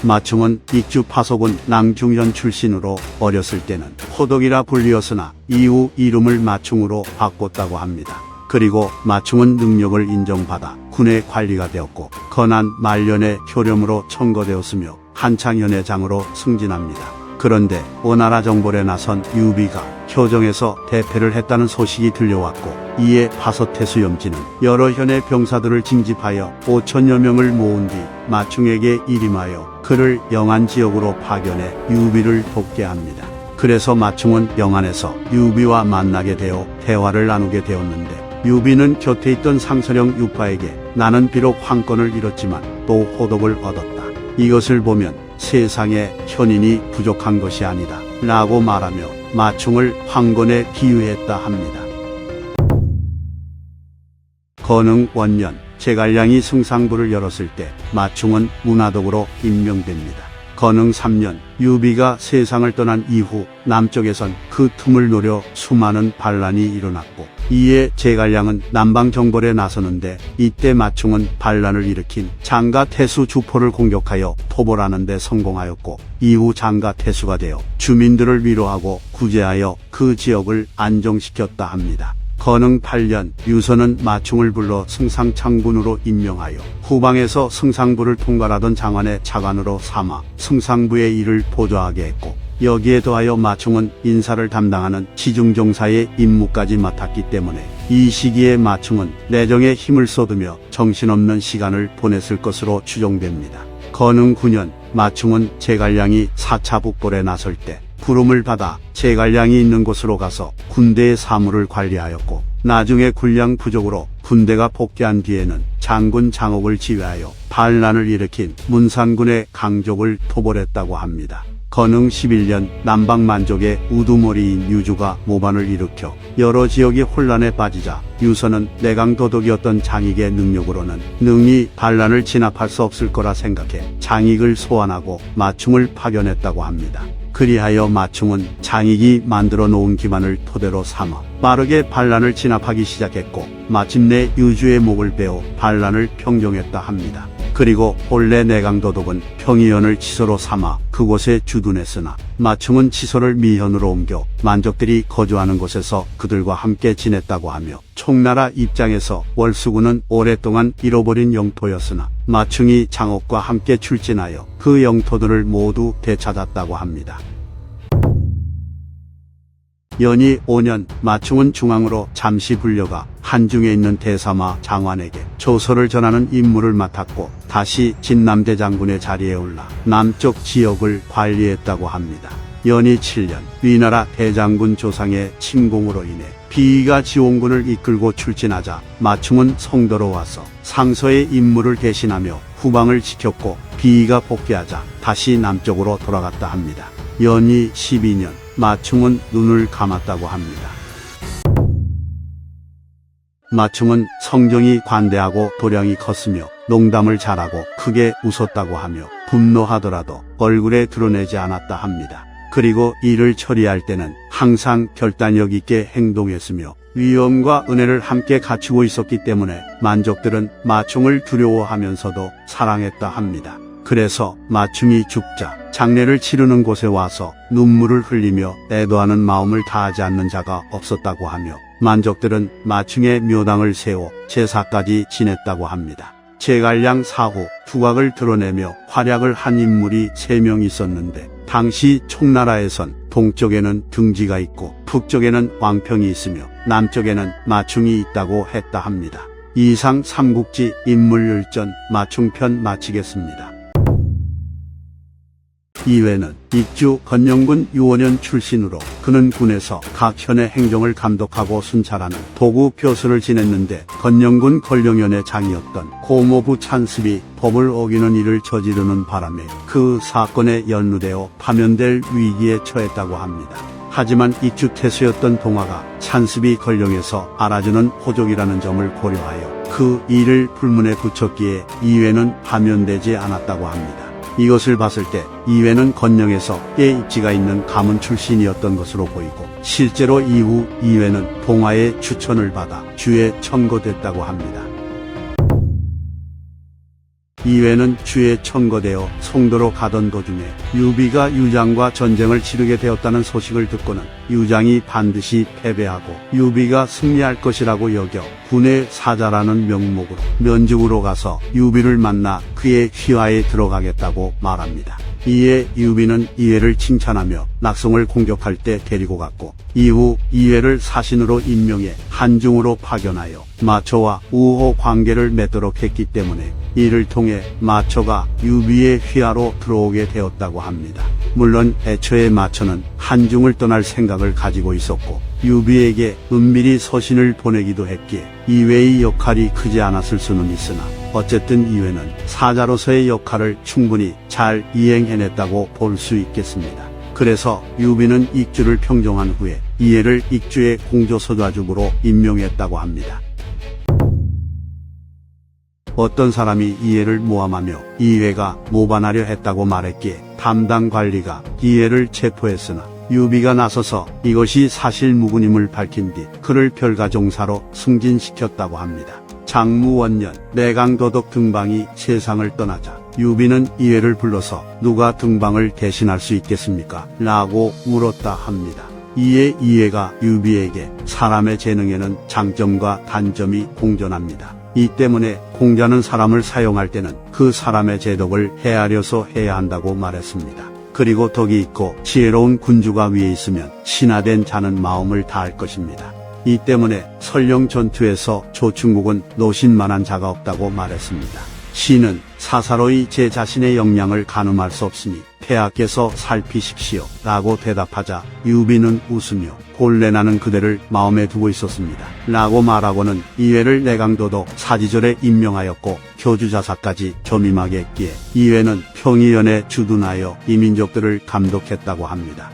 마충은 익주 파소군 낭중현 출신으로 어렸을 때는 호덕이라 불리었으나 이후 이름을 마충으로 바꿨다고 합니다. 그리고 마충은 능력을 인정받아 군의 관리가 되었고 건한 말년의 효령으로 청거되었으며 한창연회장으로 승진합니다. 그런데 오나라 정벌에 나선 유비가 효정에서 대패를 했다는 소식이 들려왔고 이에 파서태수 염지는 여러 현의 병사들을 징집하여 5천여 명을 모은 뒤 마충에게 일임하여 그를 영안 지역으로 파견해 유비를 돕게 합니다. 그래서 마충은 영안에서 유비와 만나게 되어 대화를 나누게 되었는데 유비는 곁에 있던 상서령 유파에게 나는 비록 황권을 잃었지만 또 호덕을 얻었다. 이것을 보면 세상에 현인이 부족한 것이 아니다 라고 말하며 마충을 황건에 비유했다 합니다. 건흥 원년 제갈량이 승상부를 열었을 때 마충은 문화독으로 임명됩니다. 건흥 3년 유비가 세상을 떠난 이후 남쪽에선 그 틈을 노려 수많은 반란이 일어났고 이에 제갈량은 남방 정벌에 나서는데 이때 마충은 반란을 일으킨 장가 태수 주포를 공격하여 토벌하는 데 성공하였고 이후 장가 태수가 되어 주민들을 위로하고 구제하여 그 지역을 안정시켰다 합니다. 건흥 8년 유서는 마충을 불러 승상창군으로 임명하여 후방에서 승상부를 통괄하던 장관의 차관으로 삼아 승상부의 일을 보좌하게 했고 여기에 더하여 마충은 인사를 담당하는 지중종사의 임무까지 맡았기 때문에 이 시기에 마충은 내정에 힘을 쏟으며 정신없는 시간을 보냈을 것으로 추정됩니다. 건흥 9년 마충은 제갈량이 4차 북벌에 나설 때 부름을 받아 제갈량이 있는 곳으로 가서 군대의 사무를 관리하였고 나중에 군량 부족으로 군대가 복귀한 뒤에는 장군 장옥을 지휘하여 반란을 일으킨 문산군의 강족을 토벌했다고 합니다. 건흥 11년 남방만족의 우두머리인 유주가 모반을 일으켜 여러 지역이 혼란에 빠지자 유서는 내강도독이었던 장익의 능력으로는 능히 반란을 진압할 수 없을 거라 생각해 장익을 소환하고 마충을 파견했다고 합니다. 그리하여 마충은 장익이 만들어 놓은 기반을 토대로 삼아 빠르게 반란을 진압하기 시작했고 마침내 유주의 목을 베어 반란을 평정했다 합니다. 그리고 본래 내강도독은 평의현을 치소로 삼아 그곳에 주둔했으나 마충은 치소를 미현으로 옮겨 만족들이 거주하는 곳에서 그들과 함께 지냈다고 하며 총나라 입장에서 월수군은 오랫동안 잃어버린 영토였으나 마충이 장옥과 함께 출진하여 그 영토들을 모두 되찾았다고 합니다. 연희 5년 마충은 중앙으로 잠시 불려가 한중에 있는 대사마 장관에게 조서를 전하는 임무를 맡았고 다시 진남대장군의 자리에 올라 남쪽 지역을 관리했다고 합니다. 연희 7년 위나라 대장군 조상의 침공으로 인해 비이가 지원군을 이끌고 출진하자 마충은 성도로 와서 상서의 임무를 대신하며 후방을 지켰고 비이가 복귀하자 다시 남쪽으로 돌아갔다 합니다. 연희 12년 마충은 눈을 감았다고 합니다. 마충은 성정이 관대하고 도량이 컸으며 농담을 잘하고 크게 웃었다고 하며 분노하더라도 얼굴에 드러내지 않았다 합니다. 그리고 일을 처리할 때는 항상 결단력 있게 행동했으며 위엄과 은혜를 함께 갖추고 있었기 때문에 만족들은 마충을 두려워하면서도 사랑했다 합니다. 그래서 마충이 죽자 장례를 치르는 곳에 와서 눈물을 흘리며 애도하는 마음을 다하지 않는 자가 없었다고 하며 만족들은 마충의 묘당을 세워 제사까지 지냈다고 합니다. 제갈량 사후 두각을 드러내며 활약을 한 인물이 3명 있었는데 당시 총나라에선 동쪽에는 등지가 있고 북쪽에는 왕평이 있으며 남쪽에는 마충이 있다고 했다 합니다. 이상 삼국지 인물열전 마충편 마치겠습니다. 이외는 익주 건영군 유원현 출신으로 그는 군에서 각 현의 행정을 감독하고 순찰하는 도구 표수를 지냈는데 건영군 권령연의 장이었던 고모부 찬습이 법을 어기는 일을 저지르는 바람에 그 사건에 연루되어 파면될 위기에 처했다고 합니다. 하지만 익주 태수였던 동화가 찬습이 권령에서 알아주는 호족이라는 점을 고려하여 그 일을 불문에 붙였기에 이회는 파면되지 않았다고 합니다. 이것을 봤을 때 이회는 건영에서 꽤 입지가 있는 가문 출신이었던 것으로 보이고 실제로 이후 이회는 동화의 추천을 받아 주에 청거됐다고 합니다. 이회는 주에 청거되어 송도로 가던 도중에 유비가 유장과 전쟁을 치르게 되었다는 소식을 듣고는 유장이 반드시 패배하고 유비가 승리할 것이라고 여겨 군의 사자라는 명목으로 면직으로 가서 유비를 만나 그의 휘하에 들어가겠다고 말합니다. 이에 유비는 이회를 칭찬하며 낙송을 공격할 때 데리고 갔고 이후 이회를 사신으로 임명해 한중으로 파견하여 마초와 우호 관계를 맺도록 했기 때문에 이를 통해 마초가 유비의 휘하로 들어오게 되었다고 합니다. 물론 애초에 마초는 한중을 떠날 생각을 가지고 있었고 유비에게 은밀히 서신을 보내기도 했기에 이회의 역할이 크지 않았을 수는 있으나 어쨌든 이회는 사자로서의 역할을 충분히 잘 이행해냈다고 볼 수 있겠습니다. 그래서 유비는 익주를 평정한 후에 이회를 익주의 공조서좌주부로 임명했다고 합니다. 어떤 사람이 이회를 모함하며 이회가 모반하려 했다고 말했기에 담당 관리가 이회를 체포했으나 유비가 나서서 이것이 사실무근임을 밝힌 뒤 그를 별가종사로 승진시켰다고 합니다. 장무원년 내강도덕 등방이 세상을 떠나자 유비는 이회를 불러서 누가 등방을 대신할 수 있겠습니까? 라고 물었다 합니다. 이에 이회가 유비에게 사람의 재능에는 장점과 단점이 공존합니다. 이 때문에 공자는 사람을 사용할 때는 그 사람의 재덕을 헤아려서 해야 한다고 말했습니다. 그리고 덕이 있고 지혜로운 군주가 위에 있으면 신하된 자는 마음을 다할 것입니다. 이 때문에 설령 전투에서 조충국은 노신만한 자가 없다고 말했습니다. 시는 사사로이 제 자신의 역량을 가늠할 수 없으니 폐하께서 살피십시오 라고 대답하자 유비는 웃으며 본래 나는 그대를 마음에 두고 있었습니다 라고 말하고는 이회를 내강도독 사지절에 임명하였고 교주자사까지 겸임하게 했기에 이회는 평의연에 주둔하여 이민족들을 감독했다고 합니다.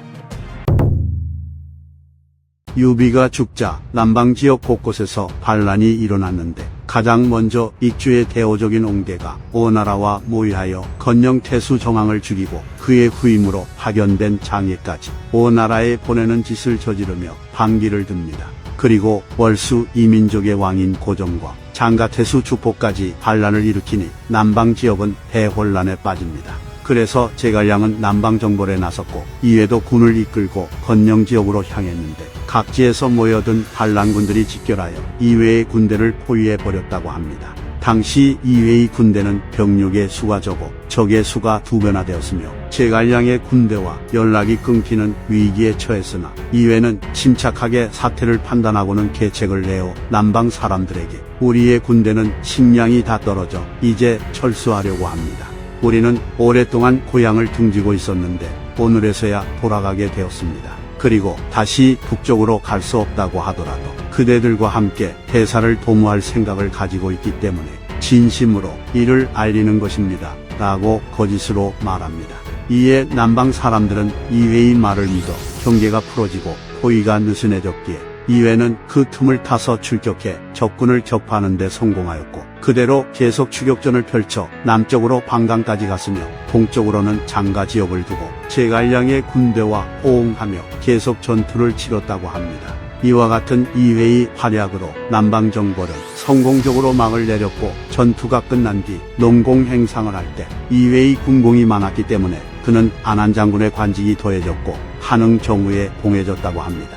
유비가 죽자 남방지역 곳곳에서 반란이 일어났는데 가장 먼저 익주의 대오적인 옹대가 오나라와 모의하여 건영태수 정왕을 죽이고 그의 후임으로 파견된 장예까지 오나라에 보내는 짓을 저지르며 반기를 듭니다. 그리고 월수 이민족의 왕인 고종과 장가태수 주포까지 반란을 일으키니 남방지역은 대혼란에 빠집니다. 그래서 제갈량은 남방정벌에 나섰고 이회도 군을 이끌고 건영지역으로 향했는데 각지에서 모여든 반란군들이 집결하여 이회의 군대를 포위해버렸다고 합니다. 당시 이회의 군대는 병력의 수가 적어 적의 수가 2배나 되었으며 제갈량의 군대와 연락이 끊기는 위기에 처했으나 이회는 침착하게 사태를 판단하고는 계책을 내어 남방 사람들에게 우리의 군대는 식량이 다 떨어져 이제 철수하려고 합니다. 우리는 오랫동안 고향을 등지고 있었는데 오늘에서야 돌아가게 되었습니다. 그리고 다시 북쪽으로 갈 수 없다고 하더라도 그대들과 함께 대사를 도모할 생각을 가지고 있기 때문에 진심으로 이를 알리는 것입니다. 라고 거짓으로 말합니다. 이에 남방 사람들은 이회의 말을 믿어 경계가 풀어지고 포위가 느슨해졌기에 이회는 그 틈을 타서 출격해 적군을 격파하는 데 성공하였고 그대로 계속 추격전을 펼쳐 남쪽으로 방강까지 갔으며 동쪽으로는 장가 지역을 두고 제갈량의 군대와 호응하며 계속 전투를 치렀다고 합니다. 이와 같은 이회의 활약으로 남방정벌은 성공적으로 막을 내렸고 전투가 끝난 뒤 농공행상을 할 때 이회의 군공이 많았기 때문에 그는 안한장군의 관직이 더해졌고 한흥정우에 봉해졌다고 합니다.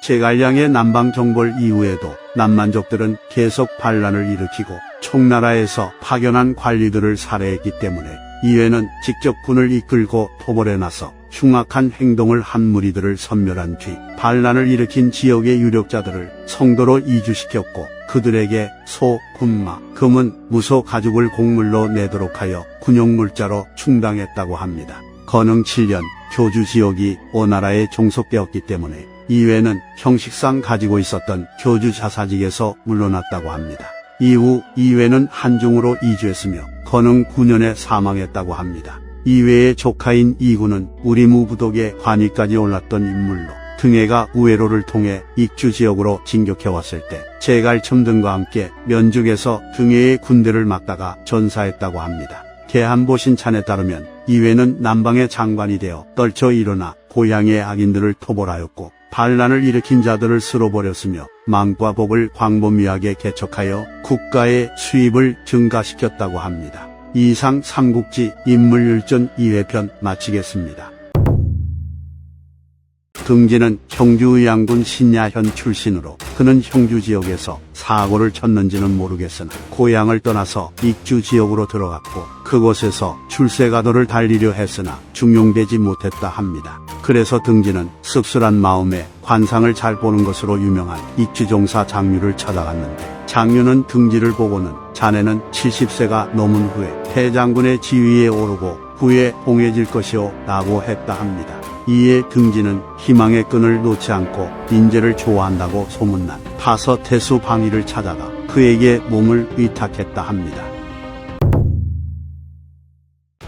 제갈량의 남방정벌 이후에도 남만족들은 계속 반란을 일으키고 총나라에서 파견한 관리들을 살해했기 때문에 이회는 직접 군을 이끌고 토벌에 나서 흉악한 행동을 한 무리들을 섬멸한 뒤 반란을 일으킨 지역의 유력자들을 성도로 이주시켰고 그들에게 소, 군마, 금은 무소 가죽을 곡물로 내도록 하여 군용물자로 충당했다고 합니다. 건흥 7년 교주 지역이 오나라에 종속되었기 때문에 이회는 형식상 가지고 있었던 교주 자사직에서 물러났다고 합니다. 이후 이회는 한중으로 이주했으며 건흥 9년에 사망했다고 합니다. 이회의 조카인 이구는 우리무 부독의 관위까지 올랐던 인물로 등해가 우회로를 통해 익주 지역으로 진격해왔을 때 제갈첨 등과 함께 면죽에서 등해의 군대를 막다가 전사했다고 합니다. 계한보 신찬에 따르면 이회는 남방의 장관이 되어 떨쳐 일어나 고향의 악인들을 토벌하였고 반란을 일으킨 자들을 쓸어버렸으며 망과 복을 광범위하게 개척하여 국가의 수입을 증가시켰다고 합니다. 이상 삼국지 인물일전 2회편 마치겠습니다. 등지는 경주 의양군 신야현 출신으로 그는 형주 지역에서 사고를 쳤는지는 모르겠으나 고향을 떠나서 익주 지역으로 들어갔고 그곳에서 출세가도를 달리려 했으나 중용되지 못했다 합니다. 그래서 등지는 씁쓸한 마음에 관상을 잘 보는 것으로 유명한 익주종사 장류를 찾아갔는데 장류는 등지를 보고는 자네는 70세가 넘은 후에 대장군의 지위에 오르고 후에 봉해질 것이오 라고 했다 합니다. 이에 등지는 희망의 끈을 놓지 않고 인재를 좋아한다고 소문난 파서태수 방위를 찾아가 그에게 몸을 위탁했다 합니다.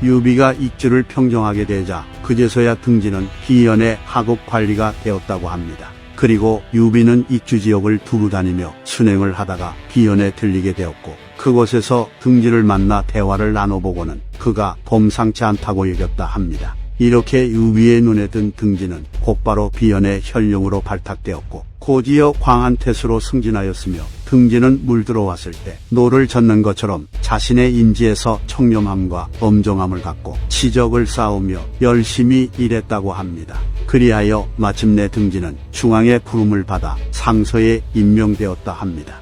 유비가 익주를 평정하게 되자 그제서야 등지는 비연의 하급 관리가 되었다고 합니다. 그리고 유비는 익주 지역을 두루 다니며 순행을 하다가 비연에 들리게 되었고 그곳에서 등지를 만나 대화를 나눠보고는 그가 범상치 않다고 여겼다 합니다. 이렇게 유비의 눈에 든 등지는 곧바로 비연의 현령으로 발탁되었고 고지여 광안태수로 승진하였으며 등지는 물들어왔을 때 노를 젓는 것처럼 자신의 인지에서 청렴함과 엄정함을 갖고 치적을 쌓으며 열심히 일했다고 합니다. 그리하여 마침내 등지는 중앙의 부름을 받아 상서에 임명되었다 합니다.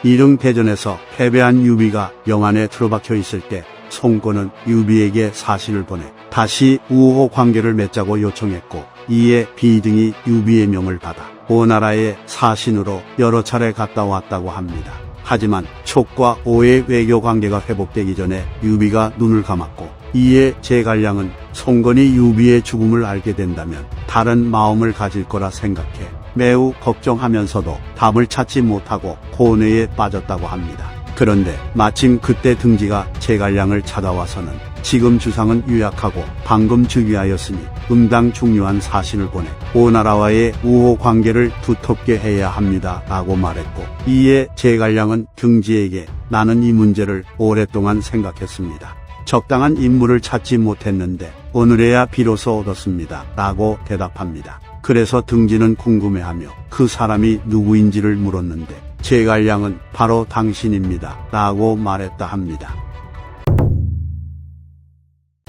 이릉대전에서 패배한 유비가 영안에 틀어박혀 있을 때 송건은 유비에게 사신을 보내 다시 우호 관계를 맺자고 요청했고 이에 비등이 유비의 명을 받아 오나라의 사신으로 여러 차례 갔다 왔다고 합니다. 하지만 촉과 오의 외교 관계가 회복되기 전에 유비가 눈을 감았고 이에 제갈량은 송건이 유비의 죽음을 알게 된다면 다른 마음을 가질 거라 생각해 매우 걱정하면서도 답을 찾지 못하고 고뇌에 빠졌다고 합니다. 그런데 마침 그때 등지가 제갈량을 찾아와서는 지금 주상은 유약하고 방금 즉위하였으니 응당 중요한 사신을 보내 오나라와의 우호 관계를 두텁게 해야 합니다 라고 말했고 이에 제갈량은 등지에게 나는 이 문제를 오랫동안 생각했습니다. 적당한 인물을 찾지 못했는데 오늘에야 비로소 얻었습니다 라고 대답합니다. 그래서 등지는 궁금해하며 그 사람이 누구인지를 물었는데 제갈량은 바로 당신입니다 라고 말했다 합니다.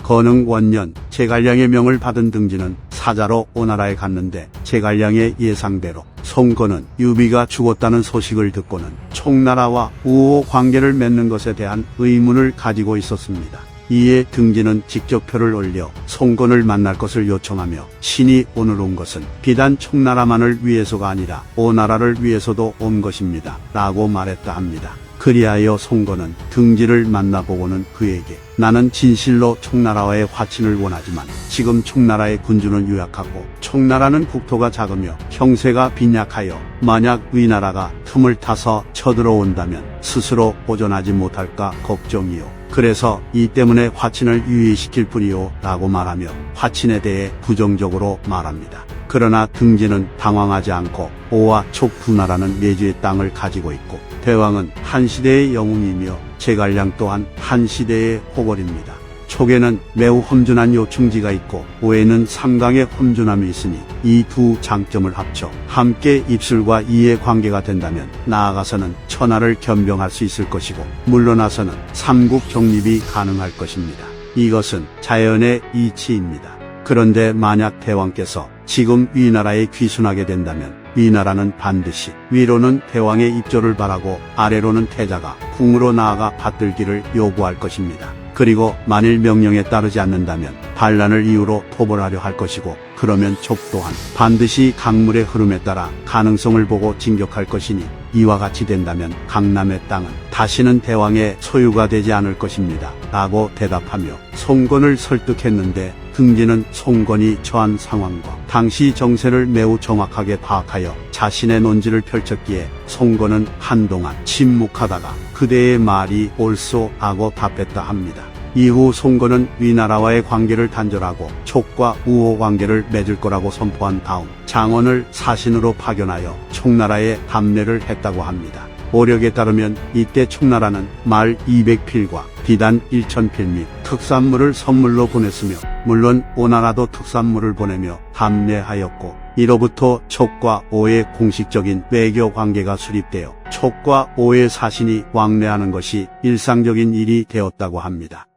건흥 원년 제갈량의 명을 받은 등지는 사자로 오나라에 갔는데 제갈량의 예상대로 송건은 유비가 죽었다는 소식을 듣고는 총나라와 우호 관계를 맺는 것에 대한 의문을 가지고 있었습니다. 이에 등지는 직접 표를 올려 송건을 만날 것을 요청하며 신이 오늘 온 것은 비단 총나라만을 위해서가 아니라 오나라를 위해서도 온 것입니다 라고 말했다 합니다. 그리하여 송건은 등지를 만나보고는 그에게 나는 진실로 총나라와의 화친을 원하지만 지금 총나라의 군주는 유약하고 총나라는 국토가 작으며 형세가 빈약하여 만약 위나라가 틈을 타서 쳐들어온다면 스스로 보존하지 못할까 걱정이요. 그래서 이 때문에 화친을 유예시킬 뿐이요 라고 말하며 화친에 대해 부정적으로 말합니다. 그러나 등지는 당황하지 않고 오와 촉 두 나라는 내주의 땅을 가지고 있고 대왕은 한 시대의 영웅이며 제갈량 또한 한 시대의 호걸입니다. 촉에는 매우 험준한 요충지가 있고 오에는 삼강의 험준함이 있으니 이 두 장점을 합쳐 함께 입술과 이의 관계가 된다면 나아가서는 천하를 겸병할 수 있을 것이고 물러나서는 삼국 정립이 가능할 것입니다. 이것은 자연의 이치입니다. 그런데 만약 대왕께서 지금 위나라에 귀순하게 된다면 위나라는 반드시 위로는 대왕의 입조를 바라고 아래로는 태자가 궁으로 나아가 받들기를 요구할 것입니다. 그리고 만일 명령에 따르지 않는다면 반란을 이유로 토벌하려 할 것이고 그러면 촉 또한 반드시 강물의 흐름에 따라 가능성을 보고 진격할 것이니 이와 같이 된다면 강남의 땅은 다시는 대왕의 소유가 되지 않을 것입니다 라고 대답하며 송건을 설득했는데 등지는 송건이 처한 상황과 당시 정세를 매우 정확하게 파악하여 자신의 논지를 펼쳤기에 송건은 한동안 침묵하다가 그대의 말이 옳소 하고 답했다 합니다. 이후 송건은 위나라와의 관계를 단절하고 촉과 우호 관계를 맺을 거라고 선포한 다음 장원을 사신으로 파견하여 총나라에 감례를 했다고 합니다. 오력에 따르면 이때 총나라는 말 200필과 비단 1,000필 특산물을 선물로 보냈으며 물론 오나라도 특산물을 보내며 감내하였고 이로부터 촉과 오의 공식적인 외교 관계가 수립되어 촉과 오의 사신이 왕래하는 것이 일상적인 일이 되었다고 합니다.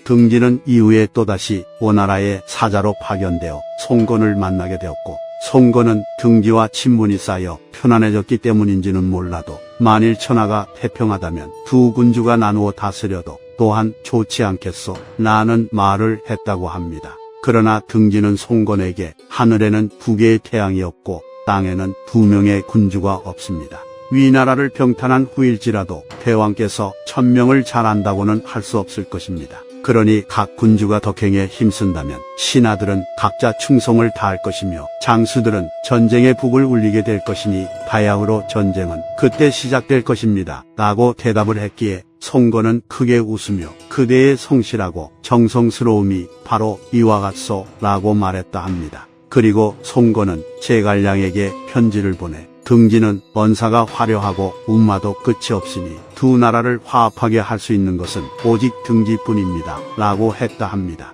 등지는 이후에 또다시 오나라의 사자로 파견되어 송건을 만나게 되었고 송건은 등지와 친분이 쌓여 편안해졌기 때문인지는 몰라도 만일 천하가 태평하다면 두 군주가 나누어 다스려도 또한 좋지 않겠소 라는 말을 했다고 합니다. 그러나 등지는 송건에게 하늘에는 두 개의 태양이 없고 땅에는 두 명의 군주가 없습니다. 위나라를 병탄한 후일지라도 대왕께서 1000명을 잘 안다고는 할 수 없을 것입니다. 그러니 각 군주가 덕행에 힘쓴다면 신하들은 각자 충성을 다할 것이며 장수들은 전쟁의 북을 울리게 될 것이니 바야흐로 전쟁은 그때 시작될 것입니다. 라고 대답을 했기에 송건은 크게 웃으며 그대의 성실하고 정성스러움이 바로 이와 같소 라고 말했다 합니다. 그리고 송건은 제갈량에게 편지를 보내 등지는 언사가 화려하고 운마도 끝이 없으니 두 나라를 화합하게 할 수 있는 것은 오직 등지뿐입니다. 라고 했다 합니다.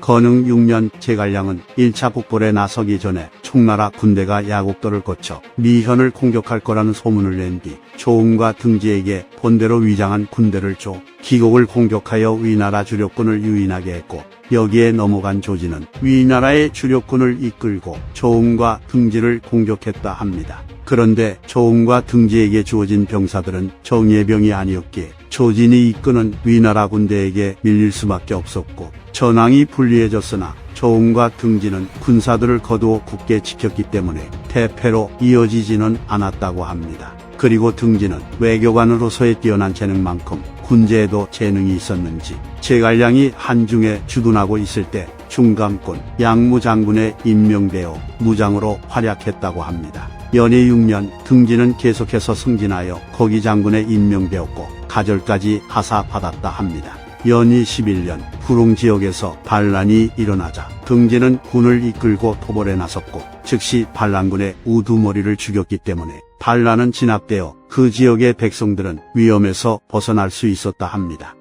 건흥 6년 제갈량은 1차 북벌에 나서기 전에 총나라 군대가 야곡도를 거쳐 미현을 공격할 거라는 소문을 낸 뒤 조음과 등지에게 본대로 위장한 군대를 줘 기곡을 공격하여 위나라 주력군을 유인하게 했고 여기에 넘어간 조지는 위나라의 주력군을 이끌고 조음과 등지를 공격했다 합니다. 그런데 조음과 등지에게 주어진 병사들은 정예의 병이 아니었기에 조진이 이끄는 위나라 군대에게 밀릴 수밖에 없었고 전황이 불리해졌으나 조음과 등지는 군사들을 거두어 굳게 지켰기 때문에 대패로 이어지지는 않았다고 합니다. 그리고 등지는 외교관으로서의 뛰어난 재능만큼 군제에도 재능이 있었는지 제갈량이 한중에 주둔하고 있을 때 중감군 양무장군에 임명되어 무장으로 활약했다고 합니다. 연희 6년 등지는 계속해서 승진하여 거기장군에 임명되었고 가절까지 하사받았다 합니다. 연희 11년 구릉 지역에서 반란이 일어나자 등지는 군을 이끌고 토벌에 나섰고 즉시 반란군의 우두머리를 죽였기 때문에 반란은 진압되어 그 지역의 백성들은 위험에서 벗어날 수 있었다 합니다.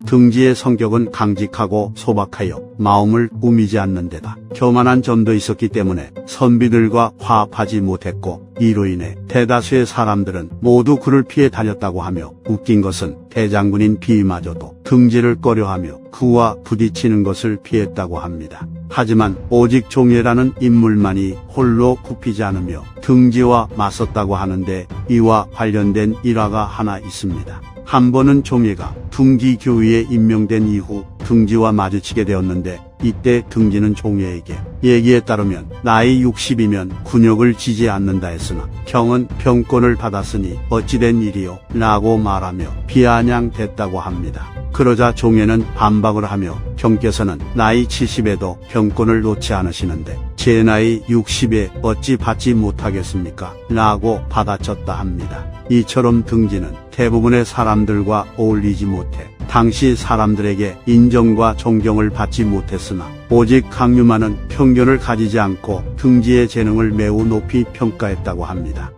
등지의 성격은 강직하고 소박하여 마음을 꾸미지 않는 데다 교만한 점도 있었기 때문에 선비들과 화합하지 못했고 이로 인해 대다수의 사람들은 모두 그를 피해 다녔다고 하며 웃긴 것은 대장군인 비마저도 등지를 꺼려하며 그와 부딪히는 것을 피했다고 합니다. 하지만 오직 종예라는 인물만이 홀로 굽히지 않으며 등지와 맞섰다고 하는데 이와 관련된 일화가 하나 있습니다. 한 번은 종예가 등지 교위에 임명된 이후 등지와 마주치게 되었는데 이때 등지는 종예에게 얘기에 따르면 나이 60이면 군역을 지지 않는다 했으나 경은 병권을 받았으니 어찌된 일이요? 라고 말하며 비아냥댔다고 합니다. 그러자 종예는 반박을 하며 경께서는 나이 70에도 병권을 놓지 않으시는데 제 나이 60에 어찌 받지 못하겠습니까? 라고 받아쳤다 합니다. 이처럼 등지는 대부분의 사람들과 어울리지 못해 당시 사람들에게 인정과 존경을 받지 못했으나 오직 강유만은 편견을 가지지 않고 등지의 재능을 매우 높이 평가했다고 합니다.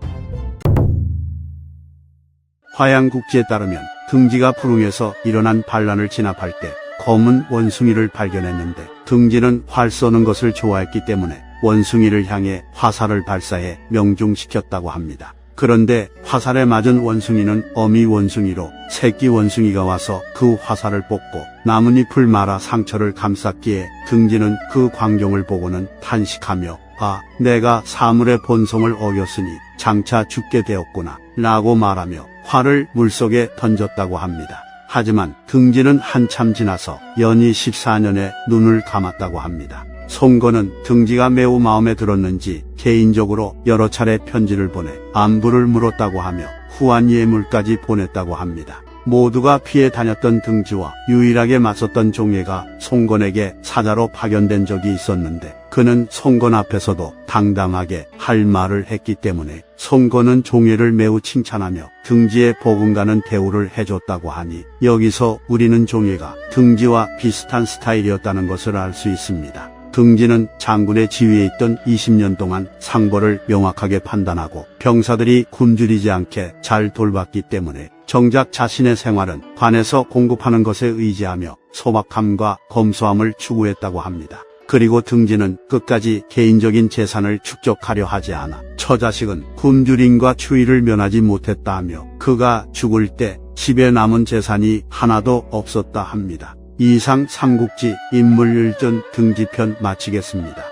화양국지에 따르면 등지가 부릉에서 일어난 반란을 진압할 때 검은 원숭이를 발견했는데 등지는 활 쏘는 것을 좋아했기 때문에 원숭이를 향해 화살을 발사해 명중시켰다고 합니다. 그런데 화살에 맞은 원숭이는 어미 원숭이로 새끼 원숭이가 와서 그 화살을 뽑고 나뭇잎을 말아 상처를 감쌌기에 등지는 그 광경을 보고는 탄식하며 아, 내가 사물의 본성을 어겼으니 장차 죽게 되었구나 라고 말하며 활을 물속에 던졌다고 합니다. 하지만 등지는 한참 지나서 연희 14년에 눈을 감았다고 합니다. 송건은 등지가 매우 마음에 들었는지 개인적으로 여러 차례 편지를 보내 안부를 물었다고 하며 후한 예물까지 보냈다고 합니다. 모두가 피해 다녔던 등지와 유일하게 맞섰던 종예가 송건에게 사자로 파견된 적이 있었는데 그는 송건 앞에서도 당당하게 할 말을 했기 때문에 송건은 종예를 매우 칭찬하며 등지에 버금가는 대우를 해줬다고 하니 여기서 우리는 종예가 등지와 비슷한 스타일이었다는 것을 알 수 있습니다. 등지는 장군의 지위에 있던 20년 동안 상벌을 명확하게 판단하고 병사들이 굶주리지 않게 잘 돌봤기 때문에 정작 자신의 생활은 관에서 공급하는 것에 의지하며 소박함과 검소함을 추구했다고 합니다. 그리고 등지는 끝까지 개인적인 재산을 축적하려 하지 않아 처자식은 굶주림과 추위를 면하지 못했다 하며 그가 죽을 때 집에 남은 재산이 하나도 없었다 합니다. 이상 삼국지 인물일전 등지편 마치겠습니다.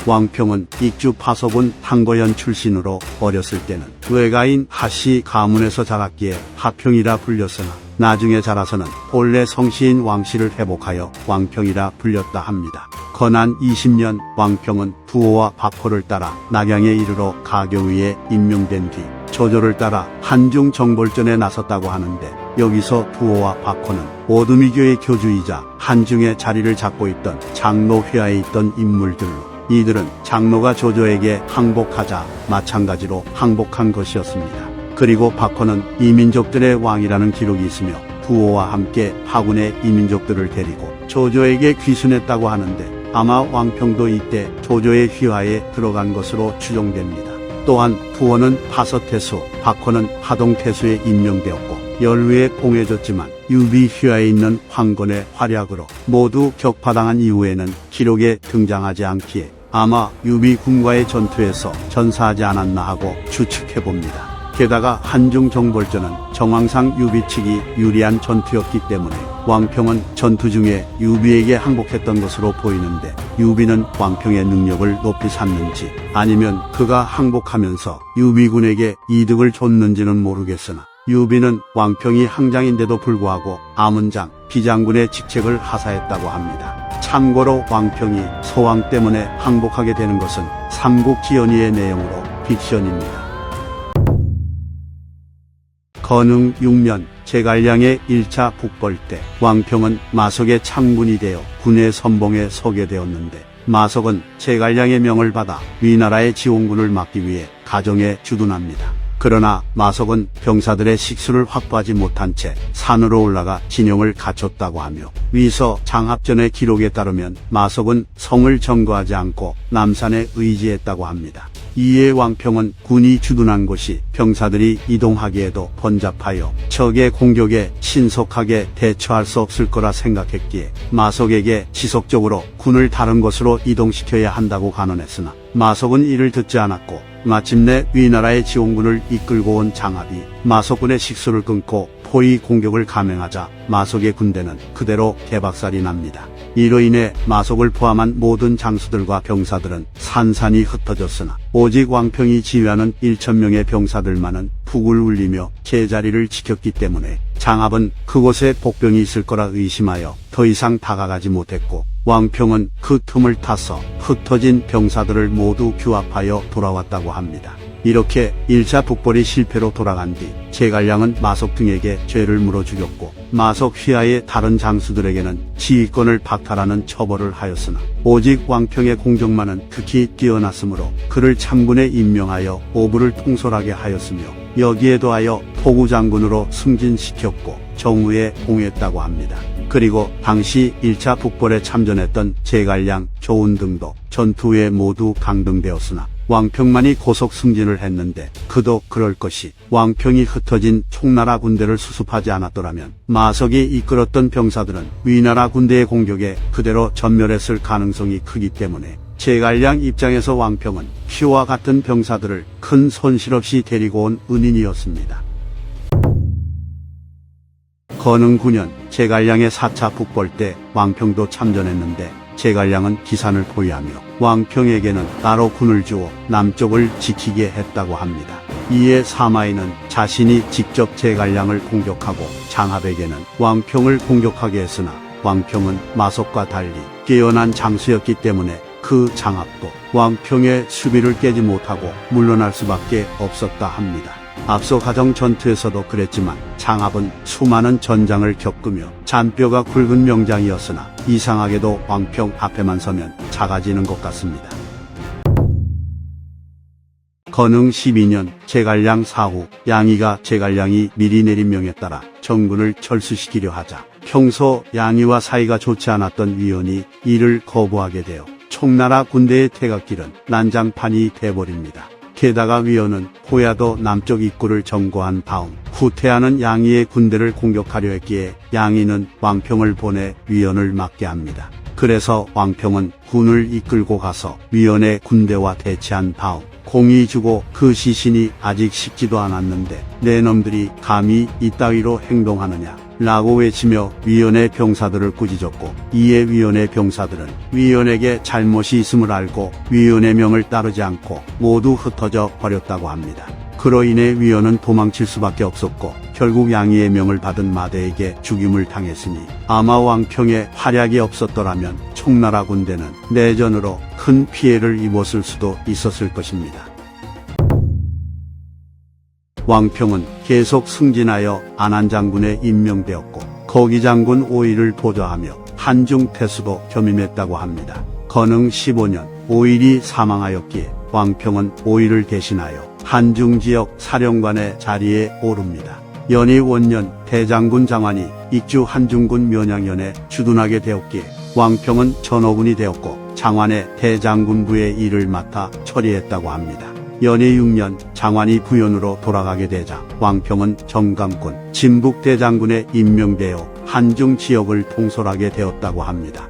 왕평은 익주 파sob은 황거연 출신으로 어렸을 때는 외가인 하씨 가문에서 자랐기에 하평이라 불렸으나 나중에 자라서는 본래 성씨인 왕씨를 회복하여 왕평이라 불렸다 합니다. 건한 20년 왕평은 두호와 박호를 따라 낙양에 이르러 가경위에 임명된 뒤 조조를 따라 한중 정벌전에 나섰다고 하는데 여기서 두호와 박호는 오두미교의 교주이자 한중의 자리를 잡고 있던 장로 휘하에 있던 인물들로 이들은 장로가 조조에게 항복하자 마찬가지로 항복한 것이었습니다. 그리고 박호는 이민족들의 왕이라는 기록이 있으며 두호와 함께 하군의 이민족들을 데리고 조조에게 귀순했다고 하는데 아마 왕평도 이때 조조의 휘하에 들어간 것으로 추정됩니다. 또한 두호는 파서태수, 박호는 하동태수에 임명되었고 열후에 봉해졌지만 유비 휘하에 있는 황건의 활약으로 모두 격파당한 이후에는 기록에 등장하지 않기에 아마 유비 군과의 전투에서 전사하지 않았나 하고 추측해봅니다. 게다가 한중 정벌전은 정황상 유비 측이 유리한 전투였기 때문에 왕평은 전투 중에 유비에게 항복했던 것으로 보이는데 유비는 왕평의 능력을 높이 샀는지 아니면 그가 항복하면서 유비군에게 이득을 줬는지는 모르겠으나 유비는 왕평이 항장인데도 불구하고 아문장, 비장군의 직책을 하사했다고 합니다. 참고로 왕평이 소왕 때문에 항복하게 되는 것은 삼국지연의의 내용으로 픽션입니다. 건흥 6년 제갈량의 1차 북벌 때 왕평은 마석의 참군이 되어 군의 선봉에 서게 되었는데 마석은 제갈량의 명을 받아 위나라의 지원군을 막기 위해 가정에 주둔합니다. 그러나 마석은 병사들의 식수를 확보하지 못한 채 산으로 올라가 진영을 갖췄다고 하며 위서 장합전의 기록에 따르면 마석은 성을 점거하지 않고 남산에 의지했다고 합니다. 이에 왕평은 군이 주둔한 곳이 병사들이 이동하기에도 번잡하여 적의 공격에 신속하게 대처할 수 없을 거라 생각했기에 마석에게 지속적으로 군을 다른 곳으로 이동시켜야 한다고 간언했으나 마석은 이를 듣지 않았고 마침내 위나라의 지원군을 이끌고 온 장합이 마석군의 식수를 끊고 포위 공격을 감행하자 마석의 군대는 그대로 개박살이 납니다. 이로 인해 마석을 포함한 모든 장수들과 병사들은 산산이 흩어졌으나 오직 왕평이 지휘하는 1,000명의 병사들만은 북을 울리며 제자리를 지켰기 때문에 장합은 그곳에 복병이 있을 거라 의심하여 더 이상 다가가지 못했고 왕평은 그 틈을 타서 흩어진 병사들을 모두 규합하여 돌아왔다고 합니다. 이렇게 1차 북벌이 실패로 돌아간 뒤 제갈량은 마석 등에게 죄를 물어 죽였고 마석 휘하의 다른 장수들에게는 지휘권을 박탈하는 처벌을 하였으나 오직 왕평의 공적만은 극히 뛰어났으므로 그를 참군에 임명하여 오부를 통솔하게 하였으며 여기에 더하여 포구장군으로 승진시켰고 정우에 봉했다고 합니다. 그리고 당시 1차 북벌에 참전했던 제갈량, 조운 등도 전투 후에 모두 강등되었으나 왕평만이 고속 승진을 했는데 그도 그럴 것이 왕평이 흩어진 총나라 군대를 수습하지 않았더라면 마석이 이끌었던 병사들은 위나라 군대의 공격에 그대로 전멸했을 가능성이 크기 때문에 제갈량 입장에서 왕평은 피와 같은 병사들을 큰 손실 없이 데리고 온 은인이었습니다. 건흥 9년 제갈량의 4차 북벌 때 왕평도 참전했는데 제갈량은 기산을 포위하며 왕평에게는 따로 군을 주어 남쪽을 지키게 했다고 합니다. 이에 사마이는 자신이 직접 제갈량을 공격하고 장합에게는 왕평을 공격하게 했으나 왕평은 마석과 달리 깨어난 장수였기 때문에 그 장합도 왕평의 수비를 깨지 못하고 물러날 수밖에 없었다 합니다. 앞서 가정 전투에서도 그랬지만 장합은 수많은 전장을 겪으며 잔뼈가 굵은 명장이었으나 이상하게도 왕평 앞에만 서면 작아지는 것 같습니다. 건흥 12년 제갈량 사후 양이가 제갈량이 미리 내린 명에 따라 정군을 철수시키려 하자 평소 양이와 사이가 좋지 않았던 위원이 이를 거부하게 되어 총나라 군대의 퇴각길은 난장판이 돼버립니다. 게다가 위원은 호야도 남쪽 입구를 점거한 다음 후퇴하는 양이의 군대를 공격하려 했기에 양이는 왕평을 보내 위원을 막게 합니다. 그래서 왕평은 군을 이끌고 가서 위원의 군대와 대치한 다음 공이 주고 그 시신이 아직 식지도 않았는데 내 놈들이 감히 이따위로 행동하느냐 라고 외치며 위원의 병사들을 꾸짖었고, 이에 위원의 병사들은 위원에게 잘못이 있음을 알고 위원의 명을 따르지 않고 모두 흩어져 버렸다고 합니다. 그로 인해 위원은 도망칠 수밖에 없었고 결국 양이의 명을 받은 마대에게 죽임을 당했으니 아마 왕평에 활약이 없었더라면 총나라 군대는 내전으로 큰 피해를 입었을 수도 있었을 것입니다. 왕평은 계속 승진하여 안한장군에 임명되었고 거기장군 오일을 보좌하며 한중태수도 겸임했다고 합니다. 건흥 15년 오일이 사망하였기에 왕평은 오일을 대신하여 한중지역 사령관의 자리에 오릅니다. 연희 원년 대장군 장환이 익주 한중군 면양연에 주둔하게 되었기에 왕평은 전호군이 되었고 장환의 대장군부의 일을 맡아 처리했다고 합니다. 연희 6년 장환이 부연으로 돌아가게 되자 왕평은 정감군 진북대장군에 임명되어 한중 지역을 통솔하게 되었다고 합니다.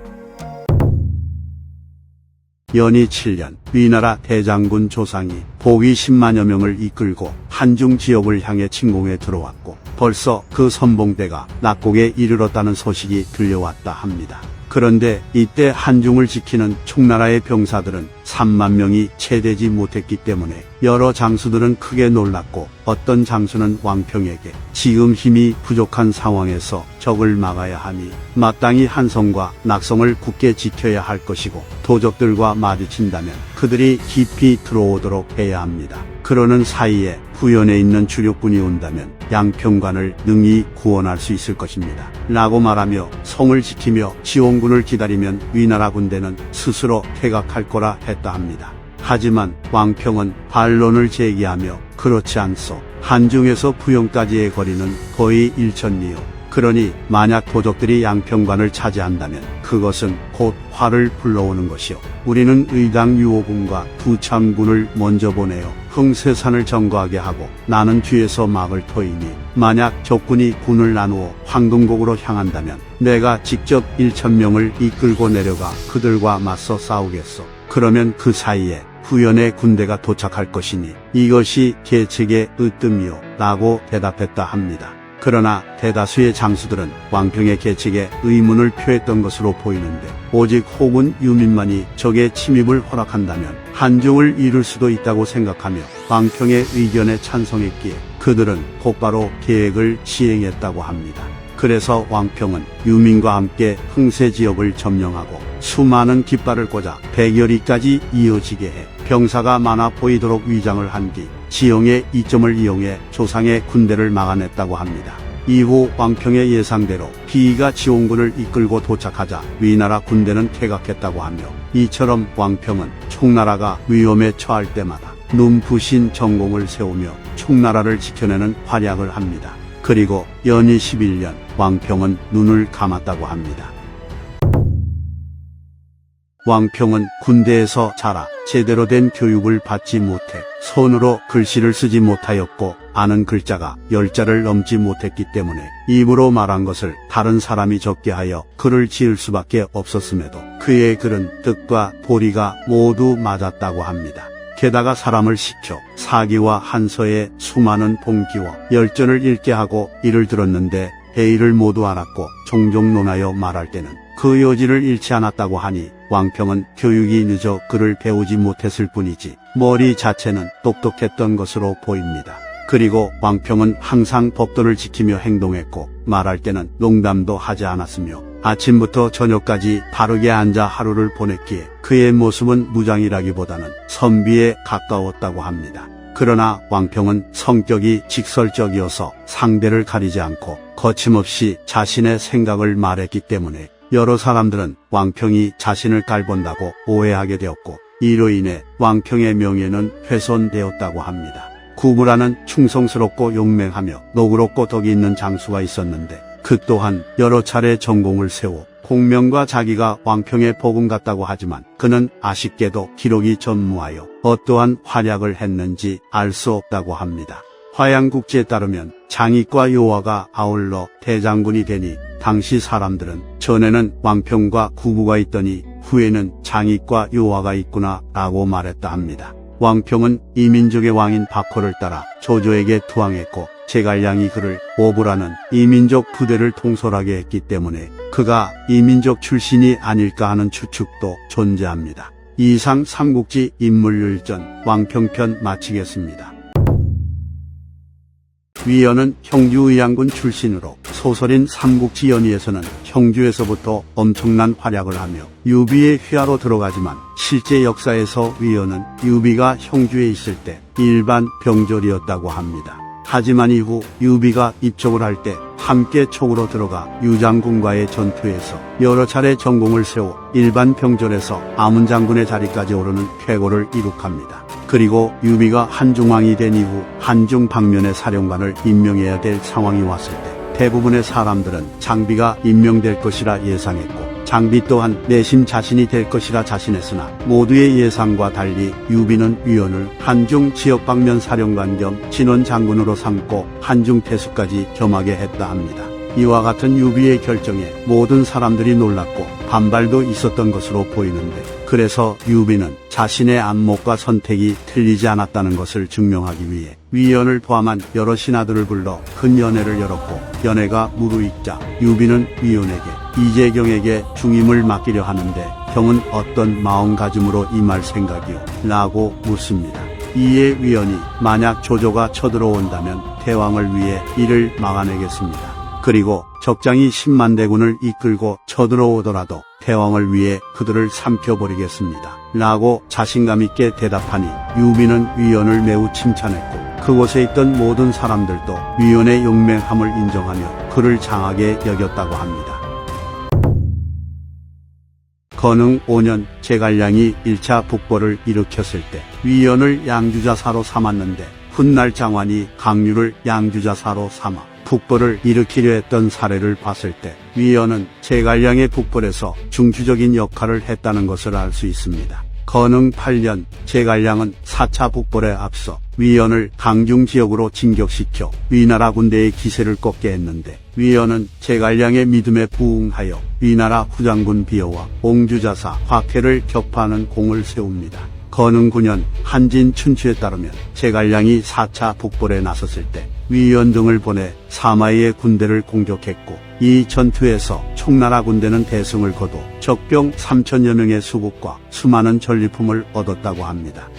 연희 7년 위나라 대장군 조상이 복위 10만여 명을 이끌고 한중 지역을 향해 침공에 들어왔고 벌써 그 선봉대가 낙곡에 이르렀다는 소식이 들려왔다 합니다. 그런데 이때 한중을 지키는 총나라의 병사들은 3만 명이 채 되지 못했기 때문에 여러 장수들은 크게 놀랐고 어떤 장수는 왕평에게 지금 힘이 부족한 상황에서 적을 막아야 하니 마땅히 한성과 낙성을 굳게 지켜야 할 것이고 도적들과 마주친다면 그들이 깊이 들어오도록 해야 합니다. 그러는 사이에 부연에 있는 주력군이 온다면 양평관을 능히 구원할 수 있을 것입니다. 라고 말하며 성을 지키며 지원군을 기다리면 위나라 군대는 스스로 퇴각할 거라 했다 합니다. 하지만 왕평은 반론을 제기하며 그렇지 않소. 한중에서 부영까지의 거리는 거의 1천리요. 그러니 만약 도적들이 양평관을 차지한다면 그것은 곧 화를 불러오는 것이요. 우리는 의당 유호군과 두창군을 먼저 보내어 흥세산을 점거하게 하고 나는 뒤에서 막을 터이니 만약 적군이 군을 나누어 황금곡으로 향한다면 내가 직접 1,000명을 이끌고 내려가 그들과 맞서 싸우겠소. 그러면 그 사이에 부연의 군대가 도착할 것이니 이것이 계책의 으뜸이요 라고 대답했다 합니다. 그러나 대다수의 장수들은 왕평의 계책에 의문을 표했던 것으로 보이는데 오직 호군 유민만이 적의 침입을 허락한다면 한중을 이룰 수도 있다고 생각하며 왕평의 의견에 찬성했기에 그들은 곧바로 계획을 시행했다고 합니다. 그래서 왕평은 유민과 함께 흥세 지역을 점령하고 수많은 깃발을 꽂아 백여리까지 이어지게 해 병사가 많아 보이도록 위장을 한 뒤 지형의 이점을 이용해 조상의 군대를 막아냈다고 합니다. 이후 왕평의 예상대로 비이가 지원군을 이끌고 도착하자 위나라 군대는 퇴각했다고 하며 이처럼 왕평은 총나라가 위험에 처할 때마다 눈부신 전공을 세우며 총나라를 지켜내는 활약을 합니다. 그리고 연희 11년 왕평은 눈을 감았다고 합니다. 왕평은 군대에서 자라 제대로 된 교육을 받지 못해 손으로 글씨를 쓰지 못하였고 아는 글자가 10자를 넘지 못했기 때문에 입으로 말한 것을 다른 사람이 적게 하여 글을 지을 수밖에 없었음에도 그의 글은 뜻과 보리가 모두 맞았다고 합니다. 게다가 사람을 시켜 사기와 한서에 수많은 봉기와 열전을 읽게 하고 이를 들었는데 회의를 모두 알았고 종종 논하여 말할 때는 그 여지를 잃지 않았다고 하니 왕평은 교육이 늦어 글을 배우지 못했을 뿐이지 머리 자체는 똑똑했던 것으로 보입니다. 그리고 왕평은 항상 법도를 지키며 행동했고 말할 때는 농담도 하지 않았으며 아침부터 저녁까지 바르게 앉아 하루를 보냈기에 그의 모습은 무장이라기보다는 선비에 가까웠다고 합니다. 그러나 왕평은 성격이 직설적이어서 상대를 가리지 않고 거침없이 자신의 생각을 말했기 때문에 여러 사람들은 왕평이 자신을 깔본다고 오해하게 되었고 이로 인해 왕평의 명예는 훼손되었다고 합니다. 구부라는 충성스럽고 용맹하며 노그럽고 덕이 있는 장수가 있었는데 그 또한 여러 차례 전공을 세워 공명과 자기가 왕평에 복음 같다고 하지만 그는 아쉽게도 기록이 전무하여 어떠한 활약을 했는지 알 수 없다고 합니다. 화양국지에 따르면 장익과 요하가 아울러 대장군이 되니 당시 사람들은 전에는 왕평과 구부가 있더니 후에는 장익과 요하가 있구나 라고 말했다 합니다. 왕평은 이민족의 왕인 박호를 따라 조조에게 투항했고 제갈량이 그를 오부라는 이민족 부대를 통솔하게 했기 때문에 그가 이민족 출신이 아닐까 하는 추측도 존재합니다. 이상 삼국지 인물율전 왕평편 마치겠습니다. 위연은 형주 의양군 출신으로 소설인 삼국지 연의에서는 형주에서부터 엄청난 활약을 하며 유비의 휘하로 들어가지만 실제 역사에서 위연은 유비가 형주에 있을 때 일반 병졸이었다고 합니다. 하지만 이후 유비가 입적을 할 때 함께 촉으로 들어가 유장군과의 전투에서 여러 차례 전공을 세워 일반 병졸에서 아문장군의 자리까지 오르는 쾌거를 이룩합니다. 그리고 유비가 한중왕이 된 이후 한중 방면의 사령관을 임명해야 될 상황이 왔을 때 대부분의 사람들은 장비가 임명될 것이라 예상했고 장비 또한 내심 자신이 될 것이라 자신했으나 모두의 예상과 달리 유비는 위원을 한중 지역 방면 사령관 겸 진원 장군으로 삼고 한중 태수까지 겸하게 했다 합니다. 이와 같은 유비의 결정에 모든 사람들이 놀랐고 반발도 있었던 것으로 보이는데 그래서 유비는 자신의 안목과 선택이 틀리지 않았다는 것을 증명하기 위해 위연을 포함한 여러 신하들을 불러 큰 연회를 열었고 연회가 무르익자 유비는 위연에게 이재경에게 중임을 맡기려 하는데 경은 어떤 마음가짐으로 임할 생각이오? 라고 묻습니다. 이에 위연이 만약 조조가 쳐들어온다면 대왕을 위해 이를 막아내겠습니다. 그리고 적장이 10만 대군을 이끌고 쳐들어오더라도 대왕을 위해 그들을 삼켜버리겠습니다. 라고 자신감 있게 대답하니 유비는 위연을 매우 칭찬했고 그곳에 있던 모든 사람들도 위연의 용맹함을 인정하며 그를 장하게 여겼다고 합니다. 건흥 5년 제갈량이 1차 북벌을 일으켰을 때 위연을 양주자사로 삼았는데 훗날 장환이 강류를 양주자사로 삼아 북벌을 일으키려 했던 사례를 봤을 때 위연은 제갈량의 북벌에서 중추적인 역할을 했다는 것을 알 수 있습니다. 건흥 8년 제갈량은 4차 북벌에 앞서 위연을 강중 지역으로 진격시켜 위나라 군대의 기세를 꺾게 했는데 위연은 제갈량의 믿음에 부응하여 위나라 후장군 비여와 옹주자사 화쾌를 격파하는 공을 세웁니다. 건흥 9년 한진 춘추에 따르면 제갈량이 4차 북벌에 나섰을 때 위연 등을 보내 사마이의 군대를 공격했고 이 전투에서 총나라 군대는 대승을 거둬 적병 3천여 명의 수국과 수많은 전리품을 얻었다고 합니다.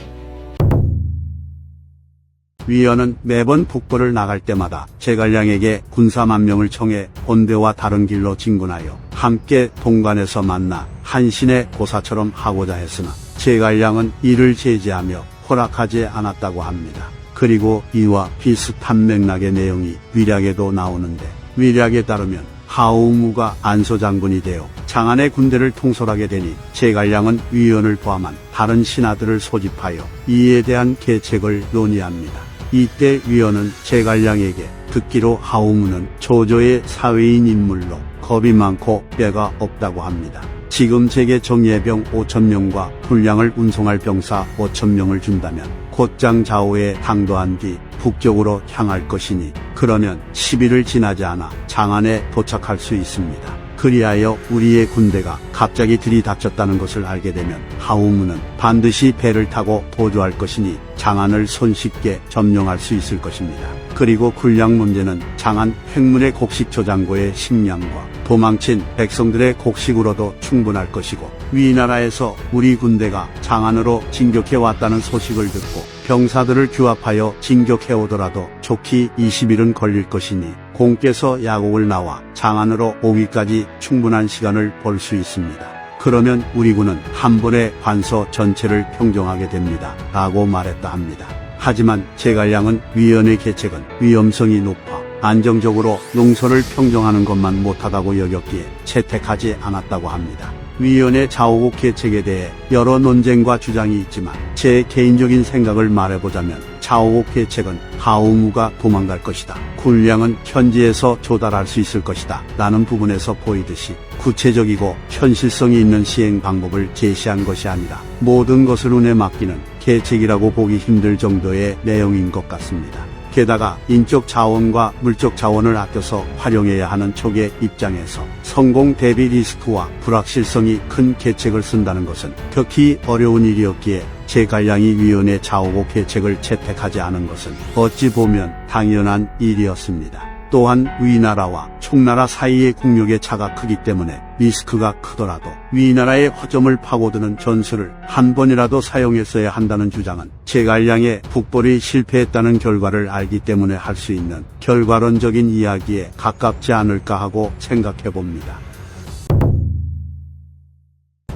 위연은 매번 북벌을 나갈 때마다 제갈량에게 군사 만명을 청해 본대와 다른 길로 진군하여 함께 동관에서 만나 한신의 고사처럼 하고자 했으나 제갈량은 이를 제지하며 허락하지 않았다고 합니다. 그리고 이와 비슷한 맥락의 내용이 위략에도 나오는데 위략에 따르면 하우무가 안소장군이 되어 장안의 군대를 통솔하게 되니 제갈량은 위연을 포함한 다른 신하들을 소집하여 이에 대한 계책을 논의합니다. 이때 위연은 제갈량에게 듣기로 하우무는 조조의 사회인 인물로 겁이 많고 뼈가 없다고 합니다. 지금 제게 정예병 5,000명과 군량을 운송할 병사 5,000명을 준다면 곧장 좌우에 당도한 뒤 북쪽으로 향할 것이니 그러면 10일을 지나지 않아 장안에 도착할 수 있습니다. 그리하여 우리의 군대가 갑자기 들이닥쳤다는 것을 알게 되면 하우무는 반드시 배를 타고 도주할 것이니 장안을 손쉽게 점령할 수 있을 것입니다. 그리고 군량 문제는 장안 횡문의 곡식 조장고의 식량과 도망친 백성들의 곡식으로도 충분할 것이고 위나라에서 우리 군대가 장안으로 진격해 왔다는 소식을 듣고 병사들을 규합하여 진격해 오더라도 좋기 20일은 걸릴 것이니 공께서 야곡을 나와 장안으로 오기까지 충분한 시간을 벌 수 있습니다. 그러면 우리 군은 한 번에 관서 전체를 평정하게 됩니다. 라고 말했다 합니다. 하지만 제갈량은 위연의 계책은 위험성이 높아 안정적으로 농서를 평정하는 것만 못하다고 여겼기에 채택하지 않았다고 합니다. 위연의 좌우국 계책에 대해 여러 논쟁과 주장이 있지만 제 개인적인 생각을 말해보자면 좌우옥 계책은 하우무가 도망갈 것이다. 군량은 현지에서 조달할 수 있을 것이다. 라는 부분에서 보이듯이 구체적이고 현실성이 있는 시행 방법을 제시한 것이 아니라 모든 것을 운에 맡기는 계책이라고 보기 힘들 정도의 내용인 것 같습니다. 게다가 인적 자원과 물적 자원을 아껴서 활용해야 하는 촉의 입장에서 성공 대비 리스크와 불확실성이 큰 계책을 쓴다는 것은 극히 어려운 일이었기에 제갈량이 위원의 좌우고 계책을 채택하지 않은 것은 어찌 보면 당연한 일이었습니다. 또한 위나라와 총나라 사이의 국력의 차가 크기 때문에 리스크가 크더라도 위나라의 허점을 파고드는 전술을 한 번이라도 사용했어야 한다는 주장은 제갈량의 북벌이 실패했다는 결과를 알기 때문에 할 수 있는 결과론적인 이야기에 가깝지 않을까 하고 생각해 봅니다.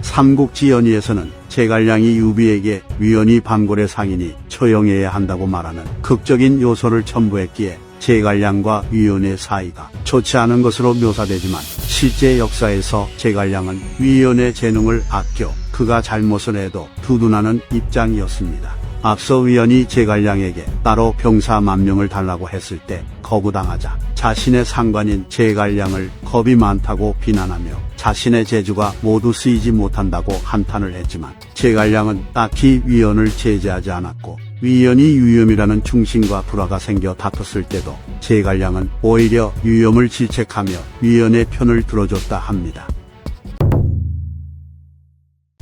삼국지연의에서는 제갈량이 유비에게 위원이 반골의 상인이 처형해야 한다고 말하는 극적인 요소를 첨부했기에 제갈량과 위원의 사이가 좋지 않은 것으로 묘사되지만 실제 역사에서 제갈량은 위원의 재능을 아껴 그가 잘못을 해도 두둔하는 입장이었습니다. 앞서 위원이 제갈량에게 따로 병사 10,000명을 달라고 했을 때 거부당하자 자신의 상관인 제갈량을 겁이 많다고 비난하며 자신의 재주가 모두 쓰이지 못한다고 한탄을 했지만 제갈량은 딱히 위원을 제재하지 않았고 위원이 유염이라는 충신과 불화가 생겨 다퉜을 때도 제갈량은 오히려 유염을 질책하며 위원의 편을 들어줬다 합니다.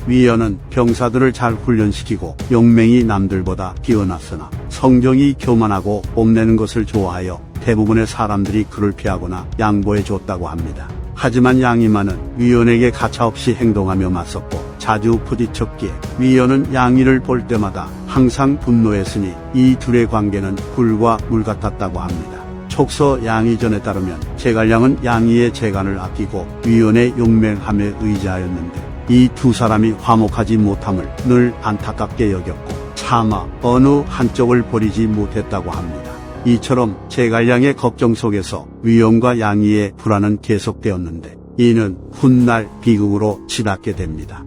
위원은 병사들을 잘 훈련시키고 용맹이 남들보다 뛰어났으나 성정이 교만하고 뽐내는 것을 좋아하여 대부분의 사람들이 그를 피하거나 양보해 줬다고 합니다. 하지만 양이만은 위원에게 가차없이 행동하며 맞섰고 자주 부딪혔기에 위원은 양이를 볼 때마다 항상 분노했으니 이 둘의 관계는 불과 물 같았다고 합니다. 촉서 양의전에 따르면 제갈량은 양이의 재간을 아끼고 위원의 용맹함에 의지하였는데 이 두 사람이 화목하지 못함을 늘 안타깝게 여겼고 차마 어느 한쪽을 버리지 못했다고 합니다. 이처럼 제갈량의 걱정 속에서 위원과 양이의 불화는 계속되었는데 이는 훗날 비극으로 치닫게 됩니다.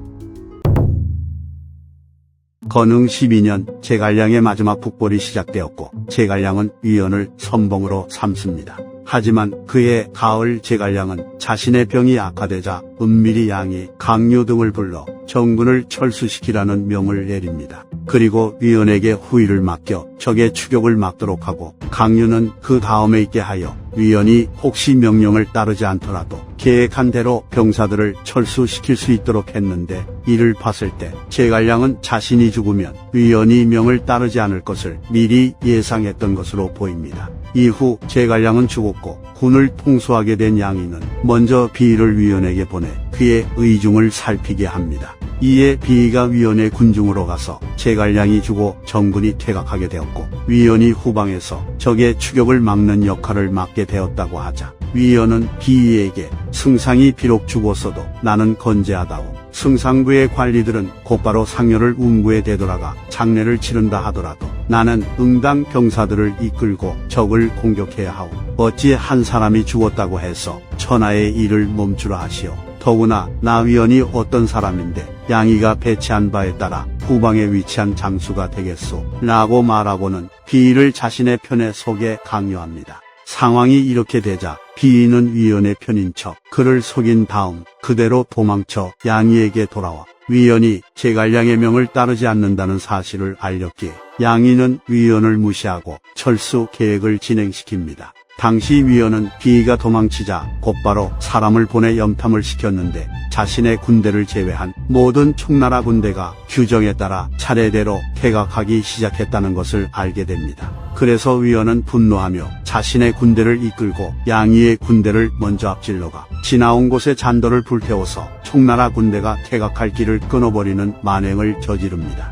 건흥 12년 제갈량의 마지막 북벌이 시작되었고 제갈량은 위원을 선봉으로 삼습니다. 하지만 그해 가을 제갈량은 자신의 병이 악화되자 은밀히 양이 강유 등을 불러 정군을 철수시키라는 명을 내립니다. 그리고 위원에게 후위를 맡겨 적의 추격을 막도록 하고 강유는 그 다음에 있게 하여 위원이 혹시 명령을 따르지 않더라도 계획한 대로 병사들을 철수시킬 수 있도록 했는데 이를 봤을 때 제갈량은 자신이 죽으면 위원이 명을 따르지 않을 것을 미리 예상했던 것으로 보입니다. 이후 제갈량은 죽었고 군을 통수하게 된 양이는 먼저 비의를 위원에게 보내 그의 의중을 살피게 합니다. 이에 비의가 위원의 군중으로 가서 제갈량이 죽어 정군이 퇴각하게 되었고 위원이 후방에서 적의 추격을 막는 역할을 맡게 되었다고 하자 위원은 비의에게 승상이 비록 죽었어도 나는 건재하다오. 승상부의 관리들은 곧바로 상여를 운구에 되돌아가 장례를 치른다 하더라도 나는 응당 병사들을 이끌고 적을 공격해야 하오. 어찌 한 사람이 죽었다고 해서 천하의 일을 멈추라 하시오. 더구나 나 위원이 어떤 사람인데 양이가 배치한 바에 따라 후방에 위치한 장수가 되겠소. 라고 말하고는 비의를 자신의 편에 속에 강요합니다. 상황이 이렇게 되자 비의는 위원의 편인 척 그를 속인 다음 그대로 도망쳐 양이에게 돌아와 위원이 제갈량의 명을 따르지 않는다는 사실을 알렸기에 양이는 위원을 무시하고 철수 계획을 진행시킵니다. 당시 위원은 비의가 도망치자 곧바로 사람을 보내 염탐을 시켰는데 자신의 군대를 제외한 모든 총나라 군대가 규정에 따라 차례대로 퇴각하기 시작했다는 것을 알게 됩니다. 그래서 위원은 분노하며 자신의 군대를 이끌고 양이의 군대를 먼저 앞질러가 지나온 곳에 잔도를 불태워서 총나라 군대가 퇴각할 길을 끊어버리는 만행을 저지릅니다.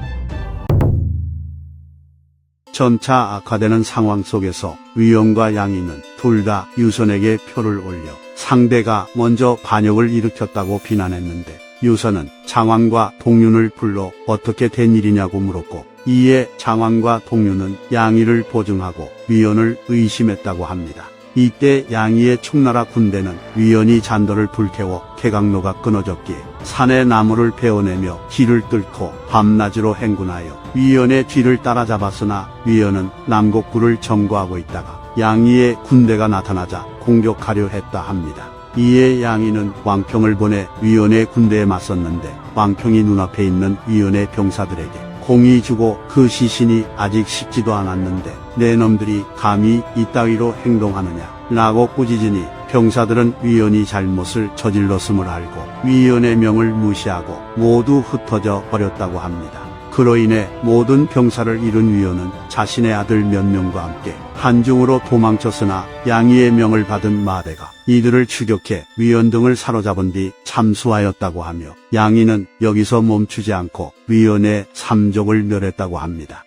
점차 악화되는 상황 속에서 위원과 양이는 둘 다 유선에게 표를 올려 상대가 먼저 반역을 일으켰다고 비난했는데 유선은 장왕과 동륜을 불러 어떻게 된 일이냐고 물었고 이에 장왕과 동륜은 양이를 보증하고 위원을 의심했다고 합니다. 이때 양희의 총나라 군대는 위원이 잔도를 불태워 개강로가 끊어졌기에 산에 나무를 베어내며 길을 뚫고 밤낮으로 행군하여 위원의 뒤를 따라잡았으나 위원은 남곡구를 점거하고 있다가 양희의 군대가 나타나자 공격하려 했다 합니다. 이에 양희는 왕평을 보내 위원의 군대에 맞섰는데 왕평이 눈앞에 있는 위원의 병사들에게 공이 주고 그 시신이 아직 식지도 않았는데 내 놈들이 감히 이따위로 행동하느냐 라고 꾸짖으니 병사들은 위원이 잘못을 저질렀음을 알고 위원의 명을 무시하고 모두 흩어져 버렸다고 합니다. 그로 인해 모든 병사를 잃은 위원은 자신의 아들 몇 명과 함께 한중으로 도망쳤으나 양희의 명을 받은 마대가 이들을 추격해 위원 등을 사로잡은 뒤 참수하였다고 하며 양희는 여기서 멈추지 않고 위원의 삼족을 멸했다고 합니다.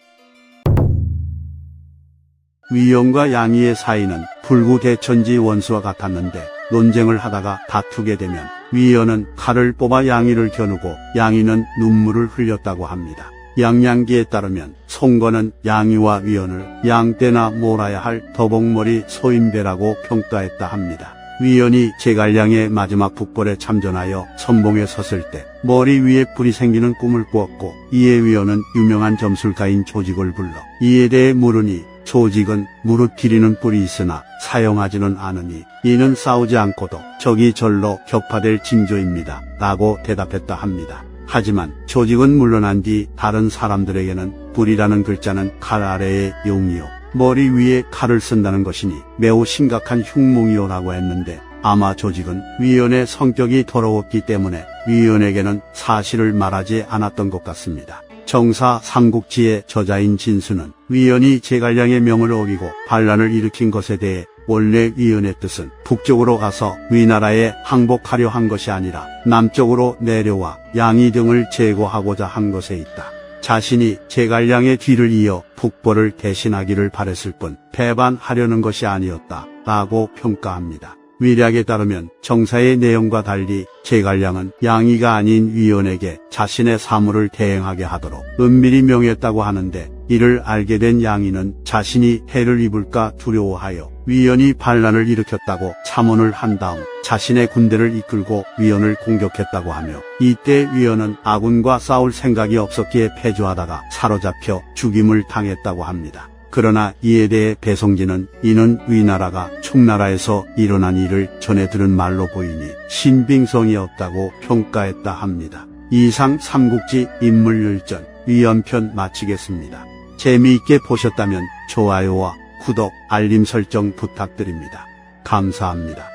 위원과 양희의 사이는 불구대천지 원수와 같았는데 논쟁을 하다가 다투게 되면 위원은 칼을 뽑아 양희를 겨누고 양희는 눈물을 흘렸다고 합니다. 양양기에 따르면 송건은 양희와 위원을 양떼나 몰아야 할 더벅머리 소인배라고 평가했다 합니다. 위원이 제갈량의 마지막 북벌에 참전하여 선봉에 섰을 때 머리 위에 뿔이 생기는 꿈을 꾸었고 이에 위원은 유명한 점술가인 조직을 불러 이에 대해 물으니 조직은 무릇 기리는 뿔이 있으나 사용하지는 않으니 이는 싸우지 않고도 적이 절로 격파될 징조입니다 라고 대답했다 합니다. 하지만 조직은 물러난 뒤 다른 사람들에게는 뿔이라는 글자는 칼 아래의 용이요 머리 위에 칼을 쓴다는 것이니 매우 심각한 흉몽이요라고 했는데 아마 조직은 위원의 성격이 더러웠기 때문에 위원에게는 사실을 말하지 않았던 것 같습니다. 정사 삼국지의 저자인 진수는 위원이 제갈량의 명을 어기고 반란을 일으킨 것에 대해 원래 위원의 뜻은 북쪽으로 가서 위나라에 항복하려 한 것이 아니라 남쪽으로 내려와 양희 등을 제거하고자 한 것에 있다. 자신이 제갈량의 뒤를 이어 북벌을 대신하기를 바랬을 뿐 배반하려는 것이 아니었다 라고 평가합니다. 위략에 따르면 정사의 내용과 달리 제갈량은 양희가 아닌 위원에게 자신의 사물을 대행하게 하도록 은밀히 명했다고 하는데 이를 알게 된 양희는 자신이 해를 입을까 두려워하여 위원이 반란을 일으켰다고 참언을 한 다음 자신의 군대를 이끌고 위원을 공격했다고 하며 이때 위원은 아군과 싸울 생각이 없었기에 패주하다가 사로잡혀 죽임을 당했다고 합니다. 그러나 이에 대해 배성진은 이는 위나라가 총나라에서 일어난 일을 전해 들은 말로 보이니 신빙성이 없다고 평가했다 합니다. 이상 삼국지 인물열전 위연편 마치겠습니다. 재미있게 보셨다면 좋아요와 구독, 알림 설정 부탁드립니다. 감사합니다.